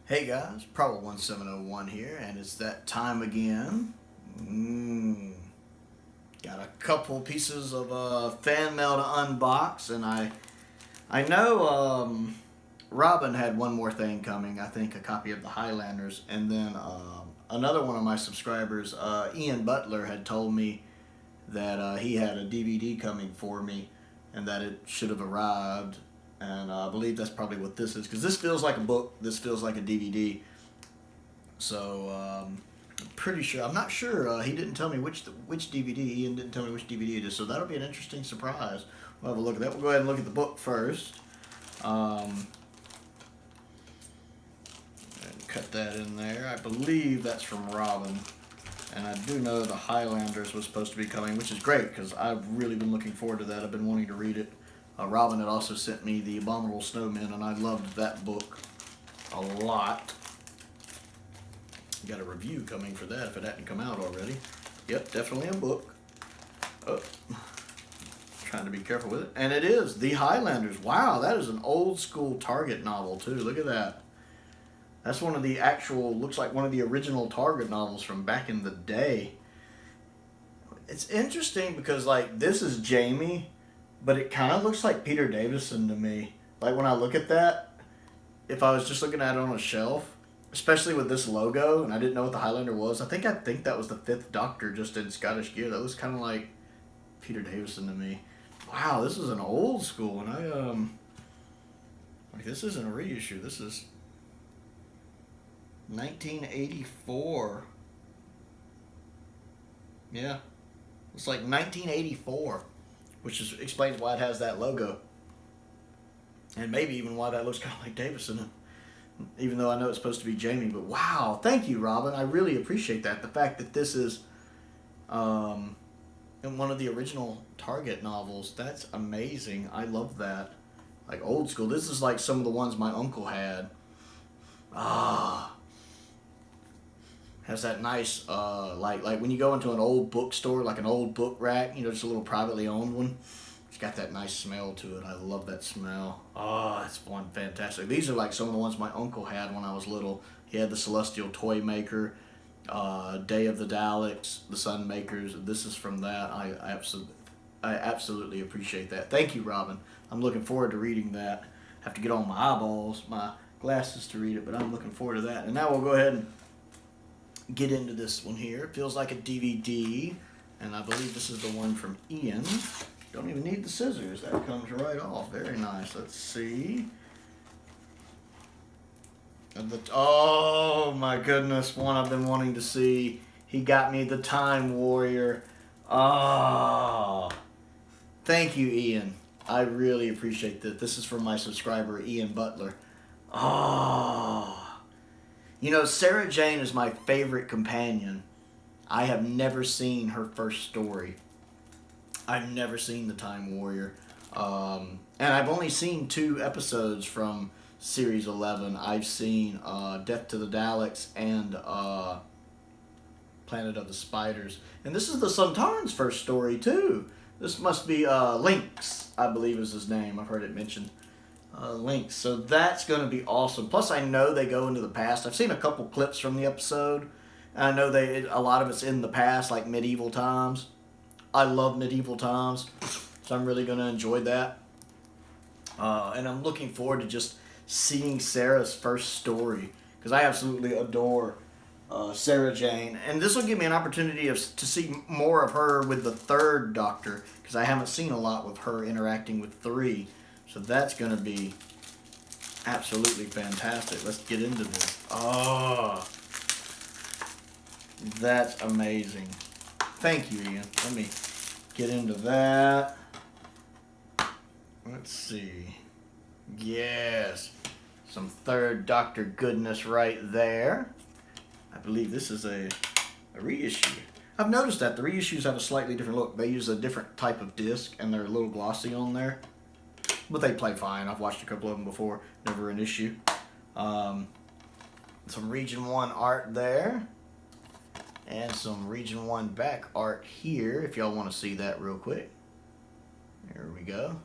Hey guys, Prowl 1701 here, and it's that time again. Got a couple pieces of fan mail to unbox, and I know Robin had one more thing coming. I think a copy of the Highlanders, and then another one of my subscribers, Ian Butler, had told me that he had a DVD coming for me, and that it should have arrived. And I believe that's probably what this is, because this feels like a book, this feels like a DVD. So I'm pretty sure, I'm not sure, he didn't tell me which DVD, Ian didn't tell me which DVD it is, so that'll be an interesting surprise. We'll have a look at that. We'll go ahead and look at the book first. And cut that in there. I believe that's from Robin. And I do know the Highlanders was supposed to be coming, which is great, because I've really been looking forward to that. I've been wanting to read it. Robin had also sent me The Abominable Snowmen, and I loved that book a lot. Got a review coming for that if it hadn't come out already. Yep, definitely a book. Oh, trying to be careful with it. And it is The Highlanders. Wow, that is an old school Target novel too. Look at that. That's one of the actual, looks like one of the original Target novels from back in the day. It's interesting because like this is Jamie, but it kind of looks like Peter Davison to me. Like when I look at that, if I was just looking at it on a shelf, especially with this logo, and I didn't know what the Highlander was, I think that was the 5th Doctor just in Scottish gear. That was kind of like Peter Davison to me. Wow, this is an old school, and like this isn't a reissue. This is 1984. Yeah, it's like 1984. Which explains why it has that logo. And maybe even why that looks kind of like Davison, even though I know it's supposed to be Jamie. But wow, thank you, Robin. I really appreciate that. The fact that this is in one of the original Target novels, that's amazing. I love that. Like old school. This is like some of the ones my uncle had. Has that nice, like when you go into an old bookstore, like an old book rack, you know, just a little privately owned one. It's got that nice smell to it. I love that smell. Oh, it's one fantastic. These are like some of the ones my uncle had when I was little. He had the Celestial Toy Maker, Day of the Daleks, the Sun Makers. This is from that. I absolutely appreciate that. Thank you, Robin. I'm looking forward to reading that. Have to get on my eyeballs, my glasses to read it, but I'm looking forward to that. And now we'll go ahead and get into this one here. It feels like a DVD, and I believe this is the one from Ian. Don't even need the scissors. That comes right off. Very nice. Let's see. Oh my goodness, one I've been wanting to see. He got me the Time Warrior. Oh, thank you, Ian. I really appreciate that. This is from my subscriber, Ian Butler. Oh. You know, Sarah Jane is my favorite companion. I have never seen her first story. I've never seen The Time Warrior. And I've only seen 2 episodes from Series 11. I've seen Death to the Daleks and Planet of the Spiders. And this is the Sontaran's first story, too. This must be Lynx, I believe is his name. I've heard it mentioned. Links. So that's going to be awesome. Plus, I know they go into the past. I've seen a couple clips from the episode. And I know a lot of it's in the past, like medieval times. I love medieval times. So I'm really going to enjoy that. And I'm looking forward to just seeing Sarah's first story. Because I absolutely adore Sarah Jane. And this will give me an opportunity to see more of her with the 3rd Doctor. Because I haven't seen a lot with her interacting with 3. So that's going to be absolutely fantastic. Let's get into this. Oh, that's amazing. Thank you, Ian. Let me get into that. Let's see. Yes. Some 3rd Doctor goodness right there. I believe this is a reissue. I've noticed that the reissues have a slightly different look. They use a different type of disc, and they're a little glossy on there. But they play fine. I've watched a couple of them before. Never an issue. Some Region 1 art there. And some Region 1 back art here, if y'all want to see that real quick. There we go.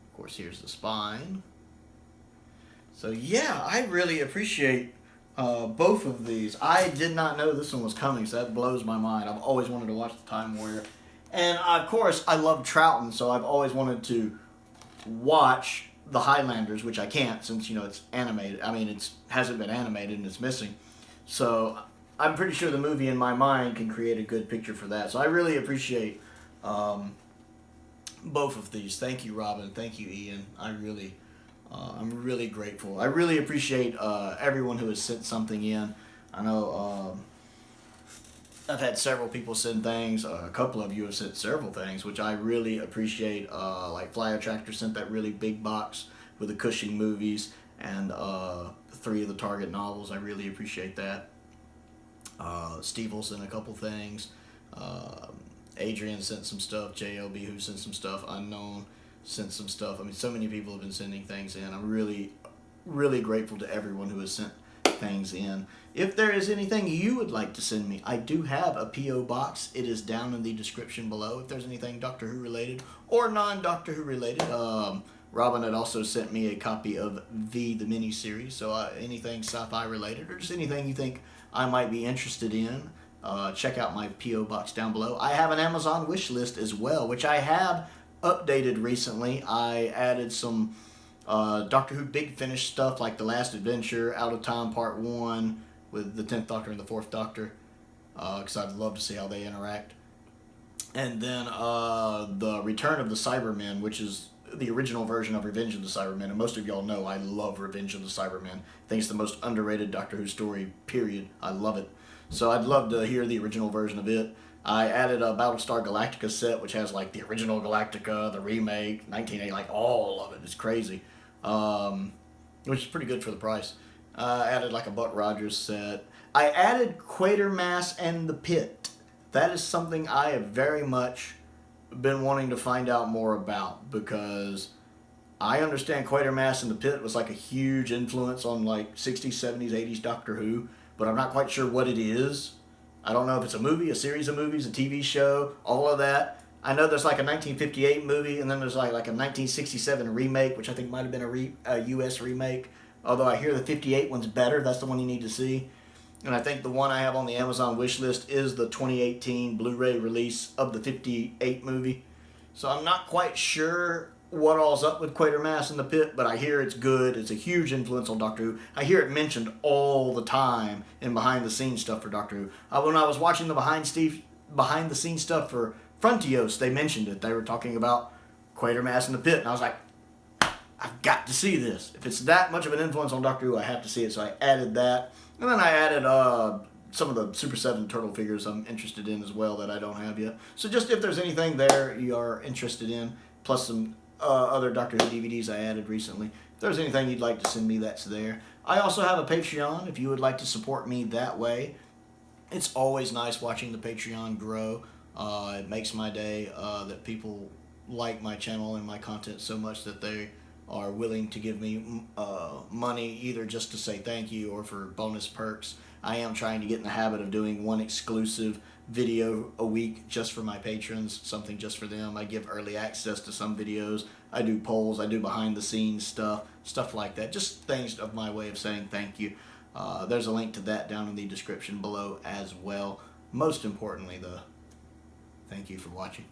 Of course, here's the spine. So yeah, I really appreciate both of these. I did not know this one was coming, so that blows my mind. I've always wanted to watch The Time Warrior. And of course, I love Troughton, so I've always wanted to watch The Highlanders, which I can't since, it's animated. I mean, it hasn't been animated and it's missing. So I'm pretty sure the movie in my mind can create a good picture for that. So I really appreciate both of these. Thank you, Robin. Thank you, Ian. I'm really grateful. I really appreciate everyone who has sent something in. I know I've had several people send things. A couple of you have sent several things, which I really appreciate. Like Flyattractor sent that really big box with the Cushing movies and 3 of the Target novels. I really appreciate that. Steve will send a couple things. Adrian sent some stuff. JLBWHO sent some stuff. Unknown sent some stuff. I mean, so many people have been sending things in. I'm really, really grateful to everyone who has sent things in. If there is anything you would like to send me, I do have a P.O. box. It is down in the description below. If there's anything Doctor Who related or non-Doctor Who related, Robin had also sent me a copy of the miniseries. So anything sci-fi related or just anything you think I might be interested in, check out my P.O. box down below. I have an Amazon wish list as well, which I have updated recently. I added some Doctor Who Big Finish stuff like The Last Adventure, Out of Time Part 1 with the 10th Doctor and the 4th Doctor, because I'd love to see how they interact. And then the Return of the Cybermen, which is the original version of Revenge of the Cybermen. And most of y'all know I love Revenge of the Cybermen. I think it's the most underrated Doctor Who story, period. I love it. So I'd love to hear the original version of it. I added a Battlestar Galactica set, which has like the original Galactica, the remake, 1980, like all of it. It's crazy, which is pretty good for the price. I added like a Buck Rogers set. I added Quatermass and the Pit. That is something I have very much been wanting to find out more about, because I understand Quatermass and the Pit was like a huge influence on like 60s, 70s, 80s Doctor Who, but I'm not quite sure what it is. I don't know if it's a movie, a series of movies, a TV show, all of that. I know there's like a 1958 movie, and then there's like a 1967 remake, which I think might have been a U.S. remake. Although I hear the 58 one's better. That's the one you need to see. And I think the one I have on the Amazon wish list is the 2018 Blu-ray release of the 58 movie. So I'm not quite sure what all's up with Quatermass and the Pit, but I hear it's good. It's a huge influence on Doctor Who. I hear it mentioned all the time in behind-the-scenes stuff for Doctor Who. When I was watching the behind-the-scenes stuff for Frontios, they mentioned it. They were talking about Quatermass and the Pit, and I was like, I've got to see this. If it's that much of an influence on Doctor Who, I have to see it. So I added that. And then I added some of the Super 7 Turtle figures I'm interested in as well that I don't have yet. So just if there's anything there you are interested in, plus some other Doctor Who DVDs I added recently. If there's anything you'd like to send me, that's there. I also have a Patreon if you would like to support me that way. It's always nice watching the Patreon grow. It makes my day that people like my channel and my content so much that they are willing to give me money, either just to say thank you or for bonus perks. I am trying to get in the habit of doing one exclusive video a week just for my patrons, something just for them. I give early access to some videos. I do polls. I do behind the scenes stuff like that. Just things of my way of saying thank you. There's a link to that down in the description below as well. Most importantly, though, thank you for watching.